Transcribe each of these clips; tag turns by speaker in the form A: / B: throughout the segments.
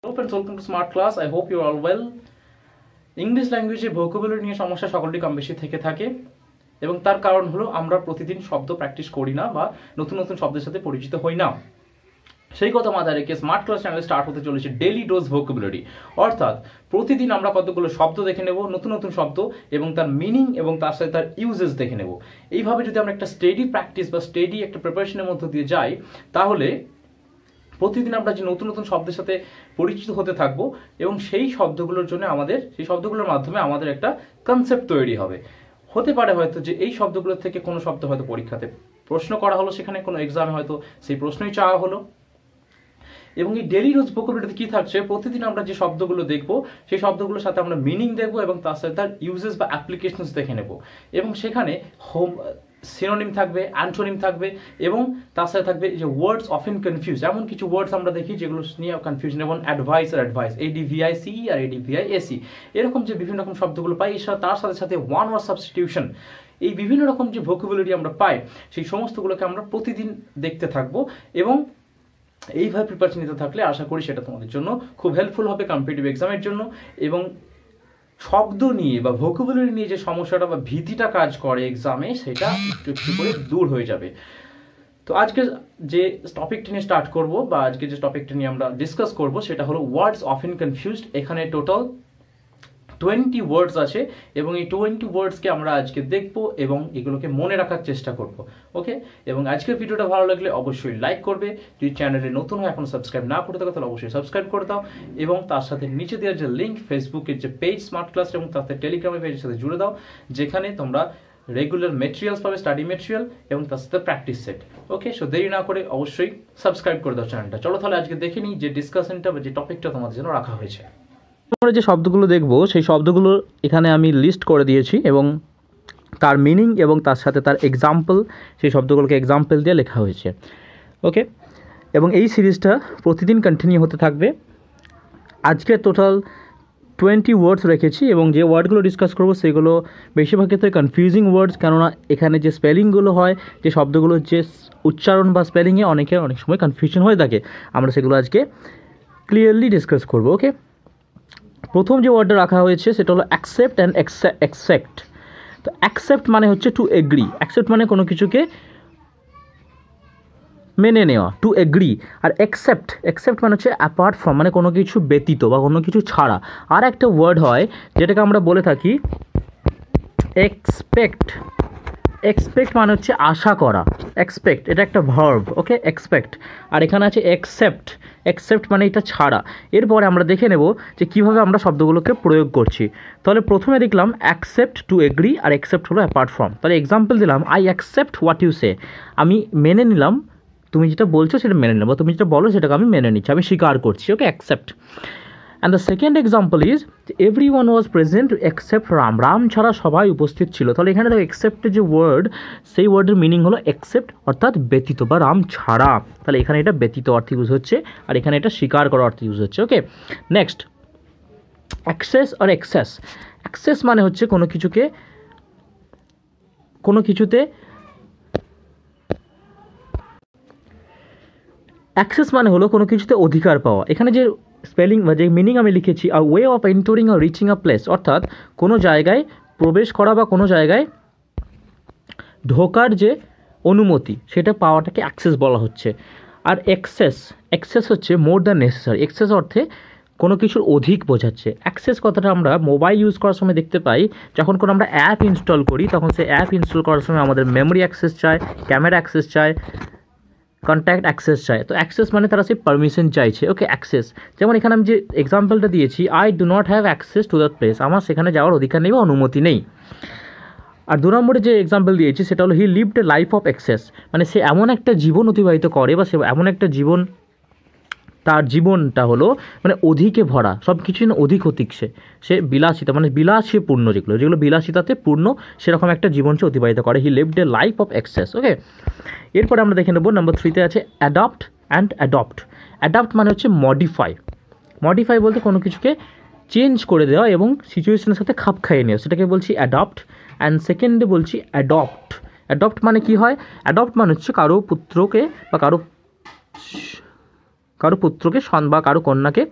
A: Hello friends, welcome to Smart Class. I hope you are all well. English ল্যাঙ্গুয়েজে vocabulary নিয়ে সমস্যা সকলটি কম বেশি থেকে থাকে এবং তার কারণ হলো আমরা প্রতিদিন শব্দ প্র্যাকটিস করি না বা নতুন নতুন শব্দের সাথে পরিচিত হই না। সেই কথা মাথায় রেখে স্মার্ট ক্লাস চ্যানেল স্টার্ট হতে চলেছে ডেইলি ডোজ ভোকাবুলারি, অর্থাৎ প্রতিদিন আমরা কতগুলো শব্দ দেখে নেব, নতুন নতুন শব্দ এবং তার মিনিং এবং তার সাথে তার ইউজেস দেখে নেব। এইভাবে যদি আমরা একটা স্টেডি প্র্যাকটিস বা স্টেডি একটা প্রিপারেশনের মধ্যে দিয়ে যাই, তাহলে প্রতিদিন আমরা যে নতুন নতুন শব্দের সাথে পরিচিত হতে থাকবো এবং সেই শব্দগুলোর জন্য সেই শব্দগুলোর মাধ্যমে আমাদের একটা কনসেপ্ট তৈরি হবে। হতে পারে হয়তো যে এই শব্দগুলোর থেকে কোনো শব্দ হয়তো পরীক্ষাতে প্রশ্ন করা হলো, সেখানে কোনো এক্সামে হয়তো সেই প্রশ্নই চাওয়া হলো। এবং এই ডেইলি রোজ ভোকাবুলারিতে কি থাকছে, প্রতিদিন আমরা যে শব্দগুলো দেখবো সেই শব্দগুলোর সাথে আমরা মিনিং দেখবো এবং তার সাথে তার ইউজেস বা অ্যাপ্লিকেশনস দেখে নেব। এবং সেখানে সিনোনিম থাকবে, অ্যান্টোনিম থাকবে এবং তার সাথে থাকবে যে ওয়ার্ডস অফেন কনফিউজ, এমন কিছু ওয়ার্ডস আমরা দেখি যেগুলো নিয়ে কনফিউশন, যেমন অ্যাডভাইস আর অ্যাডভাইস, ADVICE আর ADVIAC, এরকম যে বিভিন্ন রকম শব্দগুলো পাই, তার সাথে সাথে ওয়ান ওয়ার্ড সাবস্টিটিউশন, এই বিভিন্ন রকম যে ভোকাবুলারি আমরা পাই সেই সমস্তগুলোকে আমরা প্রতিদিন দেখতে থাকবো। এবং এইভাবে প্রিপারেশন নিতে থাকলে আশা করি সেটা তোমাদের জন্য খুব হেল্পফুল হবে কম্পিটিটিভ এক্সামের জন্য। এবং শব্দ নিয়ে বা ভোকাবুলারি নিয়ে যে সমস্যাটা বা ভীতিটা কাজ করে এক্সামে, সেটা একটু একটু করে দূর হয়ে যাবে। তো আজকে যে টপিকটি নিয়ে স্টার্ট করব বা আজকে যে টপিকটি নিয়ে আমরা ডিসকাস করব সেটা হলো ওয়ার্ডস অফেন কনফিউজড। এখানে টোটাল 20 ওয়ার্ডস আছে এবং এই 20 ওয়ার্ডসকে আমরা আজকে দেখব এবং এগুলোকে মনে রাখার চেষ্টা করব। ওকে, এবং আজকের ভিডিওটা ভালো লাগলে অবশ্যই লাইক করবে। যদি চ্যানেলে নতুন হয়, এখনো সাবস্ক্রাইব না করে থাকো তাহলে অবশ্যই সাবস্ক্রাইব করে দাও এবং তার সাথে নিচে দেওয়ার যে লিঙ্ক, ফেসবুকের যে পেজ স্মার্ট ক্লাস এবং তার সাথে টেলিগ্রামের পেজের সাথে জুড়ে দাও, যেখানে তোমরা রেগুলার মেটেরিয়ালস পাবে, স্টাডি মেটেরিয়াল এবং তার সাথে প্র্যাকটিস সেট। ওকে, সো দেরি না করে অবশ্যই সাবস্ক্রাইব করে দাও চ্যানেলটা। চলো তাহলে আজকে দেখে নিই যে ডিসকাশনটা বা যে টপিকটা তোমাদের জন্য রাখা হয়েছে। আমরা যে শব্দগুলো দেখব সেই শব্দগুলো এখানে আমি লিস্ট করে দিয়েছি এবং তার মিনিং এবং তার সাথে তার এক্সাম্পল, সেই শব্দগুলোকে এক্সাম্পল দিয়ে লেখা হয়েছে। ওকে, এবং এই সিরিজটা প্রতিদিন কন্টিনিউ হতে থাকবে। আজকে টোটাল 20 ওয়ার্ডস রেখেছি এবং যে ওয়ার্ডগুলো ডিসকাস করবো সেগুলো বেশিরভাগ ক্ষেত্রে কনফিউজিং ওয়ার্ডস, কেননা এখানে যে স্পেলিংগুলো হয়, যে শব্দগুলোর যে উচ্চারণ বা স্পেলিংয়ে অনেক সময় কনফিউশন হয়ে থাকে, আমরা সেগুলো আজকে ক্লিয়ারলি ডিসকাস করবো। ওকে, প্রথম যে ওয়ার্ডটা রাখা হয়েছে সেটা হলো অ্যাকসেপ্ট অ্যান্ড অ্যাকসেপ্ট। তো অ্যাকসেপ্ট মানে হচ্ছে টু এগ্রি, অ্যাকসেপ্ট মানে কোনো কিছুকে মেনে নেওয়া, টু এগ্রি। আর অ্যাকসেপ্ট মানে হচ্ছে অ্যাপার্ট ফ্রম, মানে কোনো কিছু ব্যতীত বা কোনো কিছু ছাড়া। আর একটা ওয়ার্ড হয় যেটাকে আমরা বলে থাকি এক্সপেক্ট মানে হচ্ছে আশা করা। এক্সপেক্ট এটা একটা ভার্ব। ওকে, এক্সপেক্ট। আর এখানে আছে অ্যাকসেপ্ট মানে এটা ছাড়া। এরপরে আমরা দেখে নেব যে কীভাবে আমরা শব্দগুলোকে প্রয়োগ করছি। তাহলে প্রথমে দেখলাম অ্যাকসেপ্ট টু এগ্রি আর অ্যাকসেপ্ট হলো অ্যাপার্ট ফ্রম। তাহলে এক্সাম্পল দিলাম, I accept what you say, আমি মেনে নিলাম, তুমি যেটা বলছো সেটা মেনে নেবো, তুমি যেটা বলো সেটাকে আমি মেনে নিচ্ছি, আমি স্বীকার করছি। Okay, accept. And the second example is every one was present except Ram, Ram ছাড়া সবাই উপস্থিত ছিল। তাহলে এখানে দেখো এক্সেপ্টের যে ওয়ার্ড, সেই ওয়ার্ডের মিনিং হলো এক্সেপ্ট অর্থাৎ ব্যতীত বা রাম ছাড়া। তাহলে এখানে এটা ব্যতীত অর্থে ইউজ হচ্ছে আর এখানে এটা স্বীকার করার অর্থে ইউজ হচ্ছে। ওকে, নেক্সট অ্যাক্সেস আর অ্যাক্সেস মানে হচ্ছে কোনো কিছুতে অ্যাক্সেস মানে হলো কোনো কিছুতে অধিকার পাওয়া। এখানে যে স্পেলিং বা যে মিনিং আমি লিখেছি, আ ওয়ে অফ এন্টারিং আর রিচিং আ প্লেস, অর্থাৎ কোনো জায়গায় প্রবেশ করা বা কোনো জায়গায় ঢোকার যে অনুমতি, সেটা পাওয়াটাকে অ্যাক্সেস বলা হচ্ছে। আর এক্সেস হচ্ছে মোর দ্যান নেসেসারি, এক্সেস অর্থে কোনো কিছুর অধিক বোঝাচ্ছে। অ্যাক্সেস কথাটা আমরা মোবাইল ইউজ করার সময় দেখতে পাই, যখন কোনো আমরা অ্যাপ ইনস্টল করি তখন সেই অ্যাপ ইনস্টল করার সময় আমাদের মেমোরি অ্যাক্সেস চায়, ক্যামেরা অ্যাক্সেস চায়, কন্ট্যাক্ট অ্যাক্সেস চায়। তো অ্যাক্সেস মানে তারা সেই পারমিশন চাইছে। ওকে, অ্যাক্সেস। যেমন এখানে আমি যে এক্সাম্পলটা দিয়েছি, I do not have access to that place, আমার সেখানে যাওয়ার অধিকার নেই বা অনুমতি নেই। আর 2 নম্বরে যে এক্সাম্পল দিয়েছি সেটা হলো হি lived a life of access, মানে সে এমন একটা জীবন অতিবাহিত করে বা সে এমন একটা জীবন, তার জীবনটা হলো মানে অধিকে ভরা, সব কিছুই না অধিক সে বিলাসিতা মানে বিলাসী পূর্ণ, যেগুলো বিলাসিতাতে পূর্ণ, সেরকম একটা জীবন সে অতিবাহিত করে। He lived a life of access. Okay, এরপরে আমরা দেখে নেব নাম্বার 3-তে আছে অ্যাডপ্ট অ্যান্ড অ্যাডপ্ট। অ্যাডপ্ট মানে হচ্ছে মডিফাই বলতে কোনো কিছুকে চেঞ্জ করে দেওয়া এবং সিচুয়েশনের সাথে খাপ খাইয়ে নেওয়া, সেটাকে বলছি অ্যাডপ্ট। অ্যান্ড সেকেন্ডে বলছি অ্যাডপ্ট মানে কি হয়, অ্যাডপ্ট মানে হচ্ছে কারো পুত্রকে বা কারো পুত্রকে বা কারো কন্যাকে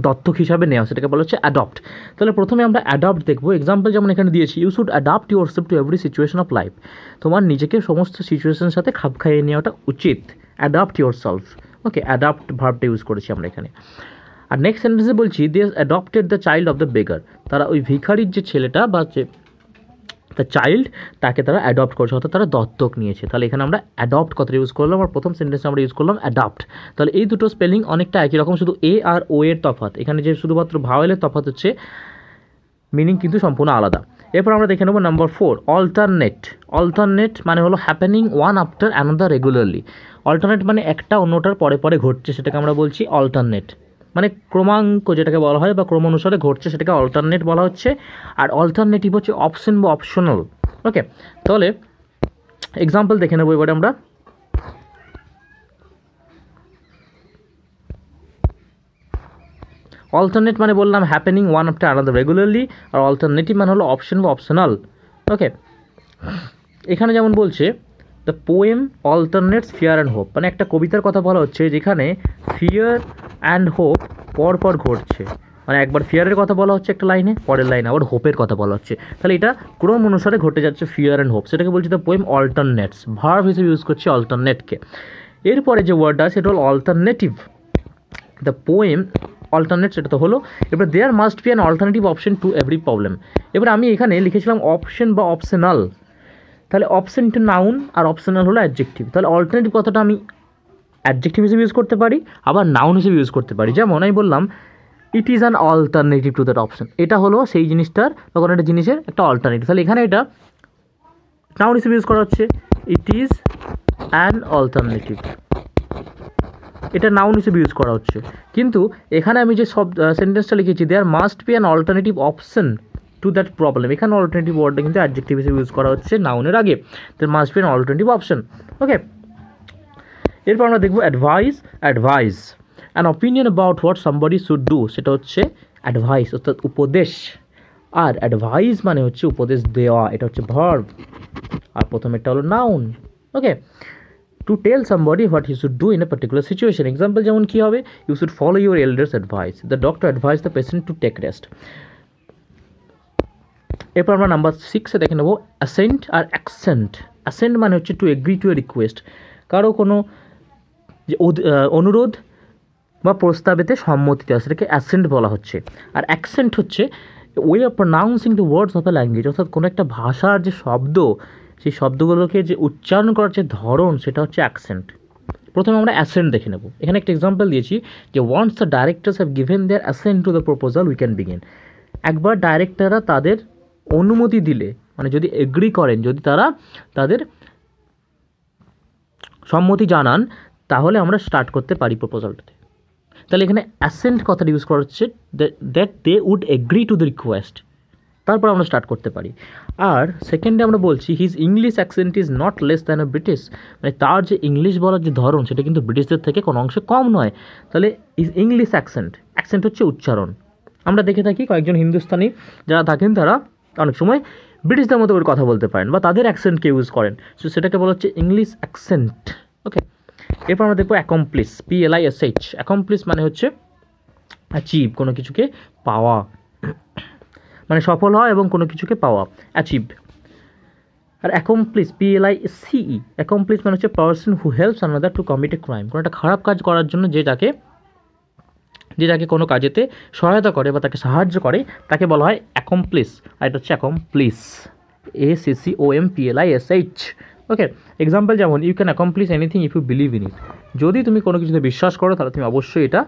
B: দত্তক হিসাবে নেওয়া, সেটাকে বলা হচ্ছে অ্যাডপ্ট। তাহলে প্রথমে আমরা অ্যাডপ্ট দেখবো। এক্সাম্পল যেমন এখানে দিয়েছি, you should adapt yourself to every situation of life. তোমার নিজেকে সমস্ত সিচুয়েশনের সাথে খাপ খাইয়ে নেওয়াটা উচিত, adapt yourself. Okay, adapt ভার্বটা ইউজ করেছি আমরা এখানে। আর নেক্সট সেন্টেন্সে বলছি, they adopted the child of the beggar. তারা ওই ভিখারির যে ছেলেটা বা যে দ্য চাইল্ড, তাকে তারা অ্যাডপ্ট করেছে, অর্থাৎ তারা দত্তক নিয়েছে। তাহলে এখানে আমরা অ্যাডপ্ট কথাটা ইউজ করলাম, আর প্রথম সেন্টেন্সে আমরা ইউজ করলাম অ্যাডাপ্ট। তাহলে এই দুটো স্পেলিং অনেকটা একই রকম, শুধু এ আর ও এর তফাৎ। এখানে যে শুধুমাত্র ভাওয়েলের তফাৎ হচ্ছে, মিনিং কিন্তু সম্পূর্ণ আলাদা। এরপর আমরা দেখে নেব নাম্বার 4, অল্টারনেট। অল্টারনেট মানে হলো happening one after another regularly. Alternate মানে একটা অন্যটার পরে পরে ঘটছে, সেটাকে আমরা বলছি অল্টারনেট। মানে ক্রমাঙ্ক যেটাকে বলা হয় বা ক্রম অনুসারে ঘটছে, সেটাকে অল্টারনেট বলা হচ্ছে। আর অল্টারনেটিভ হচ্ছে অপশন বা অপশনাল। ওকে, তাহলে এক্সাম্পল দেখে নেবো এবারে আমরা। অল্টারনেট মানে বললাম happening one after another regularly, আর অল্টারনেটিভ মানে হলো অপশন বা অপশনাল। ওকে, এখানে যেমন বলছে, the poem alternates fear and hope, মানে একটা কবিতার কথা বলা হচ্ছে যেখানে ফিয়ার অ্যান্ড হোপ পরপর ঘটছে। মানে একবার ফিয়ারের কথা বলা হচ্ছে একটা লাইনে, পরের লাইনে আবার হোপের কথা বলা হচ্ছে। তাহলে এটা ক্রম অনুসারে ঘটে যাচ্ছে ফিয়ার অ্যান্ড হোপ, সেটাকে বলছি দ্য পোয়েম অল্টারনেটস। ভার্ব হিসেবে ইউজ করছি অল্টারনেটকে। এরপরে যে ওয়ার্ডটা আছে সেটা হলো অল্টারনেটিভ। দ্য পোয়েম অল্টারনেটস, এটা তো হলো। এবার there must be an alternative option to every problem. এবার আমি এখানে লিখেছিলাম অপশন বা অপশনাল। তাহলে অপশন টু নাউন আর অপশনাল হলো অ্যাডজেক্টিভ। তাহলে অল্টারনেটিভ কথাটা আমি অ্যাডজেক্টিভ হিসেবে ইউজ করতে পারি, আবার নাউন হিসেবে ইউজ করতে পারি। যেমন আমি বললাম, ইট is an alternative to that option. এটা হলো সেই জিনিসটার বা কোনো একটা জিনিসের একটা অল্টারনেটিভ। তাহলে এখানে এটা নাউন হিসেবে ইউজ করা হচ্ছে, ইট ইজ অ্যান অল্টারনেটিভ। এটা নাউন হিসেবে ইউজ করা হচ্ছে। কিন্তু এখানে আমি যে সব সেন্টেন্সটা লিখেছি, there must be an alternative option to that problem, এখানে অল্টারনেটিভ ওয়ার্ডটা কিন্তু অ্যাডজেক্টিভ হিসেবে ইউজ করা হচ্ছে নাউনের আগে। There must be an alternative option. Okay, এরপর আমরা দেখবো advice. Advice an opinion about what somebody should do, সেটা হচ্ছে অ্যাডভাইস, অর্থাৎ উপদেশ। আর অ্যাডভাইস মানে হচ্ছে উপদেশ দেওয়া, এটা হচ্ছে ভার্ব। আর প্রথমেরটা হলো noun. Okay, to tell somebody what he should do in a particular situation. Example যেমন কী হবে, you should follow your elders advice, the doctor advice the patient to take rest. এরপর আমরা নাম্বার 6-এ দেখে নেব অ্যাসেন্ট আর অ্যাকসেন্ট। অ্যাসেন্ট মানে হচ্ছে two agree to A request, কারো কোনো যে অনুরোধ বা প্রস্তাবেতে সম্মতি দেওয়া, সেটাকে অ্যাসেন্ট বলা হচ্ছে। আর অ্যাকসেন্ট হচ্ছে way of প্রনাউন্সিং the words of A language, অর্থাৎ কোনো একটা ভাষার যে শব্দ, সেই শব্দগুলোকে যে উচ্চারণ করার যে ধরন, সেটা হচ্ছে অ্যাকসেন্ট। প্রথমে আমরা অ্যাসেন্ট দেখে নেব। এখানে একটা এক্সাম্পল দিয়েছি যে once the directors have given their assent to the proposal we can begin. একবার ডাইরেক্টররা তাদের অনুমতি দিলে, মানে যদি এগ্রি করেন, যদি তারা তাদের সম্মতি জানান, তাহলে আমরা স্টার্ট করতে পারি প্রপোজালটাতে। তাহলে এখানে অ্যাসেন্ট কথাটা ইউজ করা হচ্ছে, that they would agree to the request, তারপর আমরা স্টার্ট করতে পারি। আর সেকেন্ডে আমরা বলছি his English accent is not less than a British, মানে তার যে ইংলিশ বলার যে ধরন, সেটা কিন্তু ব্রিটিশদের থেকে কোনো অংশে কম নয়। তাহলে ইজ ইংলিশ অ্যাকসেন্ট, অ্যাকসেন্ট হচ্ছে উচ্চারণ। আমরা দেখে থাকি কয়েকজন হিন্দুস্তানি যারা থাকেন, তারা অনেক সময় ব্রিটিশদের মতো করে কথা বলতে পারেন বা তাদের অ্যাকসেন্টকে ইউজ করেন, সো সেটাকে বলা হচ্ছে ইংলিশ অ্যাকসেন্ট। ওকে, এরপর আমরা দেখবো অ্যাকমপ্লিশ, PLISH। অ্যাকমপ্লিশ মানে হচ্ছে অ্যাচিভ, কোনো কিছুকে পাওয়া, মানে সফল হওয়া এবং কোনো কিছুকে পাওয়া, অ্যাচিভ। আর অ্যাকমপ্লিশ, PLICE, অ্যাকমপ্লিশ মানে হচ্ছে person who helps another two commit a crime, কোনো একটা খারাপ কাজ করার জন্য যে যাকে কোনো কাজেতে সহায়তা করে বা তাকে সাহায্য করে, তাকে বলা হয় অ্যাকমপ্লিশ। আর এটা হচ্ছে অ্যাকমপ্লিশ, ACCOMPLISH। ওকে, এক্সাম্পল যেমন you can accomplish anything if you believe in it, যদি তুমি কোনো কিছুতে বিশ্বাস করো তাহলে তুমি অবশ্যই এটা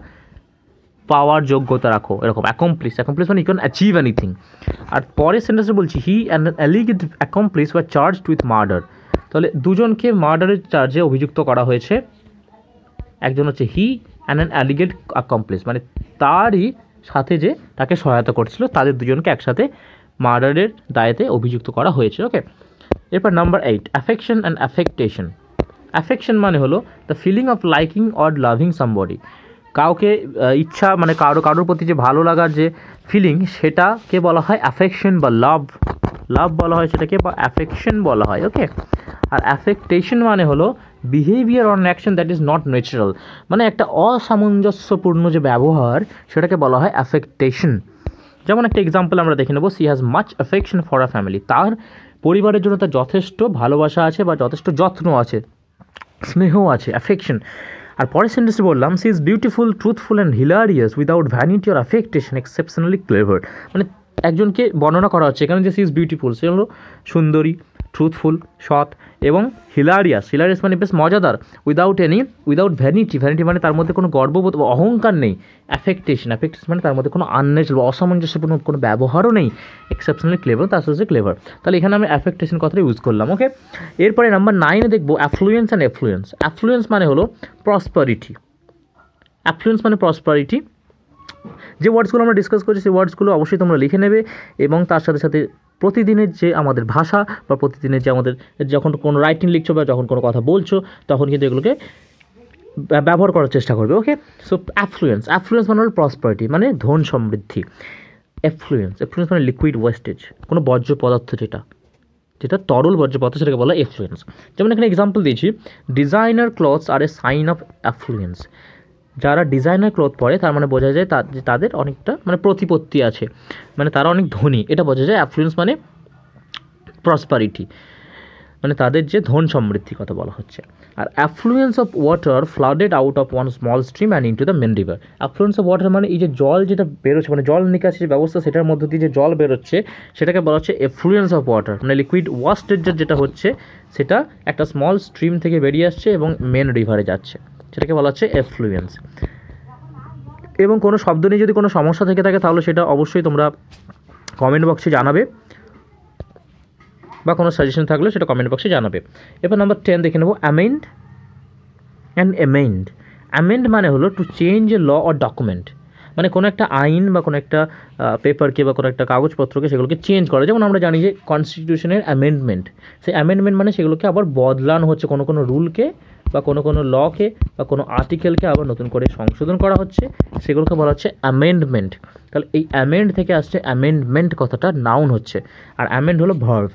B: পাওয়ার যোগ্যতা রাখো, এরকম অ্যাকমপ্লিশ। অ্যাকমপ্লিশ মানে ইউ ক্যান অ্যাচিভ এনিথিং। আর পরের সেন্টেন্সে বলছি he and alleged accomplish were charged with murder. তাহলে দুজনকে মার্ডারের চার্জে অভিযুক্ত করা হয়েছে। একজন হচ্ছে he and an alleged accomplish, মানে তারই সাথে যে তাকে সহায়তা করছিল, তাদের দুজনকে একসাথে মার্ডারের দায়েতে অভিযুক্ত করা হয়েছে। ওকে, এরপর number 8, affection and affectation. Affection মানে হলো the feeling of liking or loving somebody, কাউকে ইচ্ছা, মানে কারোর প্রতি যে ভালো লাগার যে ফিলিং, সেটাকে বলা হয় অ্যাফেকশন বা লাভ বলা হয় সেটাকে, বা অ্যাফেকশন বলা হয়। ওকে, আর অ্যাফেক্টেশন মানে হলো behaviour on action that is not natural, মানে একটা অসামঞ্জস্যপূর্ণ যে ব্যবহার সেটাকে বলা হয় অ্যাফেক্টেশন। যেমন একটা এক্সাম্পল আমরা দেখে নেব, she has much affection for a family, তার পরিবারের জন্য তার যথেষ্ট ভালোবাসা আছে বা যথেষ্ট যত্ন আছে, স্নেহ আছে, অ্যাফেকশন। আর পরের সেন্টেন্সে বললাম, she is beautiful, truthful and hilarious without vanity or affectation, exceptionally clever. মানে একজনকে বর্ণনা করা হচ্ছে এখানে যে সি ইজ বিউটিফুল, সে হলো সুন্দরী, ট্রুথফুল, সৎ এবং হিলারিয়াস, হিলারিয়াস মানে বেশ মজাদার, উইদাউট ভ্যানিটি, ভ্যানিটি মানে তার মধ্যে কোনো গর্ববোধ বা অহংকার নেই, অ্যাফেক্টেশন মানে তার মধ্যে কোনো আনন্যাচারাল বা অসামঞ্জস্যপূর্ণ কোনো ব্যবহারও নেই, এক্সেপশনালি ক্লেভার, তার সাথে ক্লেভার। তাহলে এখানে আমি অ্যাফেক্টেশন কথাটা ইউজ করলাম। ওকে, এরপরে নাম্বার 9 দেখবো অ্যাফ্লুয়েন্স অ্যান্ড এফ্লুয়েন্স। অ্যাফ্লুয়েন্স মানে হলো প্রসপারিটি, অ্যাফ্লুয়েন্স মানে প্রসপারিটি। যে ওয়ার্ডসগুলো আমরা ডিসকাস করছি সেই ওয়ার্ডসগুলো অবশ্যই তোমরা লিখে নেবে, এবং তার সাথে সাথে প্রতিদিনের যে আমাদের ভাষা বা প্রতিদিনের যে আমাদের যখন কোনো রাইটিং লিখছো বা যখন কোনো কথা বলছো তখন কিন্তু এগুলোকে ব্যবহার করার চেষ্টা করবে। ওকে, সো অ্যাফ্লুয়েন্স মানে হলো প্রসপারিটি, মানে ধন সমৃদ্ধি। এফ্লুয়েন্স মানে লিকুইড ওয়েস্টেজ, কোনো বর্জ্য পদার্থ যেটা তরল বর্জ্য পদার্থ সেটাকে বলা এফ্লুয়েন্স। যেমন এখানে এক্সাম্পল দিয়েছি, designer clothes are a sign of affluence. যারা ডিজাইনার ক্লথ পরে তার মানে বোঝা যায় তাদের অনেকটা মানে প্রতিপত্তি আছে, মানে তারা অনেক ধনী, এটা বোঝা যায়। অ্যাফ্লুয়েন্স মানে প্রসপারিটি, মানে তাদের যে ধন সমৃদ্ধির কথা বলা হচ্ছে। আর affluence of water flooded out of one small stream and into the main river. Affluence of water মানে এই যে জল যেটা বেরোচ্ছে, মানে জল নিকাশি যে ব্যবস্থা সেটার মধ্যে দিয়ে যে জল বেরোচ্ছে সেটাকে বলা হচ্ছে এফ্লুয়েন্স অফ ওয়াটার, মানে লিকুইড ওয়েস্টেজ যেটা হচ্ছে সেটা একটা স্মল স্ট্রিম থেকে বেরিয়ে আসছে এবং মেন রিভারে যাচ্ছে, সেটাকে বলা হচ্ছে এফ্লুয়েন্স। এবং কোনো শব্দ নিয়ে যদি কোনো সমস্যা থেকে থাকে তাহলে সেটা অবশ্যই তোমরা কমেন্ট বক্সে জানাবে, বা কোনো সাজেশন থাকলে সেটা কমেন্ট বক্সে জানাবে। এবার নাম্বার 10 দেখে নেব, অ্যামেন্ড অ্যান্ড এমেন্ড। অ্যামেন্ড মানে হলো to change a law or document, মানে কোনো একটা আইন বা কোনো একটা পেপারকে বা কোনো একটা কাগজপত্রকে সেগুলোকে চেঞ্জ করা। যেমন আমরা জানি যে কনস্টিটিউশনের অ্যামেন্ডমেন্ট, সেই অ্যামেন্ডমেন্ট মানে সেগুলোকে আবার বদলানো হচ্ছে, কোনো রুলকে বা কোনো লকে বা কোনো আর্টিকেলকে আবার নতুন করে সংশোধন করা হচ্ছে, সেগুলোকে বলা হচ্ছে অ্যামেন্ডমেন্ট। তাহলে এই অ্যামেন্ড থেকে আসছে অ্যামেন্ডমেন্ট কথাটা, নাউন হচ্ছে, আর অ্যামেন্ড হলো ভার্ব।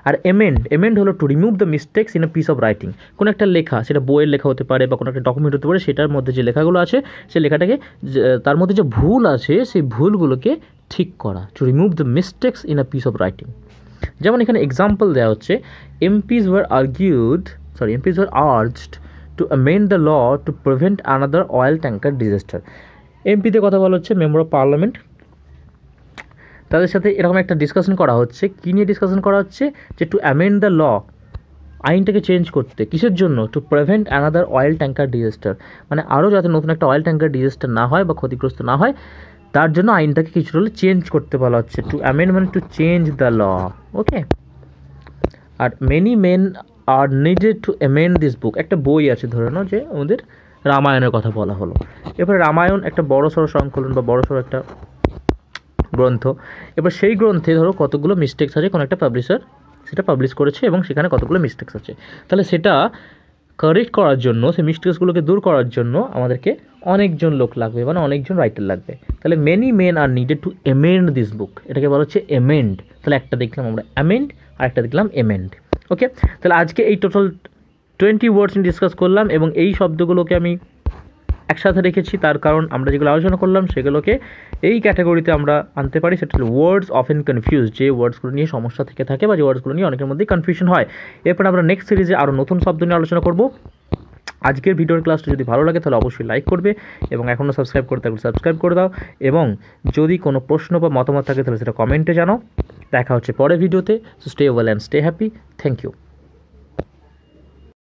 B: আর এমেন্ড হলো two remove the mistakes in a piece of writing. কোনো একটা লেখা, সেটা বইয়ের লেখা হতে পারে বা কোনো একটা ডকুমেন্ট হতে পারে, সেটার মধ্যে যে লেখাগুলো আছে সেই লেখাটাকে তার মধ্যে যে ভুল আছে সেই ভুলগুলোকে ঠিক করা, to remove the mistakes in a piece of writing. যেমন এখানে এক্সাম্পল দেওয়া হচ্ছে, MPs were urged to amend the law to prevent another oil tanker disaster. এমপিতে কথা বলা হচ্ছে মেম্বার অফ পার্লামেন্ট, তাদের সাথে এরকম একটা ডিসকাশন করা হচ্ছে। কী নিয়ে ডিসকাশন করা হচ্ছে? যে টু অ্যামেন্ড দ্য ল, আইনটাকে চেঞ্জ করতে, কিসের জন্য? To prevent another oil tanker disaster, মানে আরও যাতে নতুন একটা অয়েল ট্যাঙ্কার ডিজাস্টার না হয় বা ক্ষতিগ্রস্ত না হয় তার জন্য আইনটাকে কিছুটা হলে চেঞ্জ করতে বলা হচ্ছে। টু অ্যামেন্ড মানে to change the law. Okay, আর many men are needed to amend this book. একটা বই আছে, ধরে নাও যে আমাদের রামায়ণের কথা বলা হলো। এরপরে রামায়ণ একটা বড়সড় সংকলন বা বড়সড় একটা গ্রন্থ। এবার সেই গ্রন্থে ধরো কতগুলো মিস্টেক্স আছে, কোনো একটা পাবলিশার সেটা পাবলিশ করেছে এবং সেখানে কতগুলো মিস্টেক্স আছে, তাহলে সেটা কারেক্ট করার জন্য, সেই মিস্টেক্সগুলোকে দূর করার জন্য আমাদেরকে অনেকজন লোক লাগবে, মানে অনেকজন রাইটার লাগবে। তাহলে many men are needed to amend this book, এটাকে বলা হচ্ছে এমেন্ড। তাহলে একটা দেখলাম আমরা অ্যামেন্ড আর একটা দেখলাম এমেন্ড। ওকে, তাহলে আজকে এই টোটাল 20 ওয়ার্ডস নিয়ে ডিসকাস করলাম এবং এই শব্দগুলোকে আমি একসাথে রেখেছি, তার কারণ আমরা যেগুলো আলোচনা করলাম সেগুলোকে এই ক্যাটাগরিতে আমরা আনতে পারি। সেটা হলো ওয়ার্ডস অফেন কনফিউজ, যে ওয়ার্ডসগুলো নিয়ে সমস্যা থেকে থাকে বা যে ওয়ার্ডসগুলো নিয়ে অনেকের মধ্যেই কনফিউশন হয়। এরপর আমরা নেক্সট সিরিজে আরও নতুন শব্দ নিয়ে আলোচনা করব। আজকের ভিডিওর ক্লাসটা যদি ভালো লাগে তাহলে অবশ্যই লাইক করবে এবং এখনও সাবস্ক্রাইব করতে থাকলে সাবস্ক্রাইব করে দাও, এবং যদি কোনো প্রশ্ন বা মতামত থাকে তাহলে সেটা কমেন্টে জানাও। দেখা হচ্ছে পরের ভিডিওতে। So stay well and stay happy. Thank you.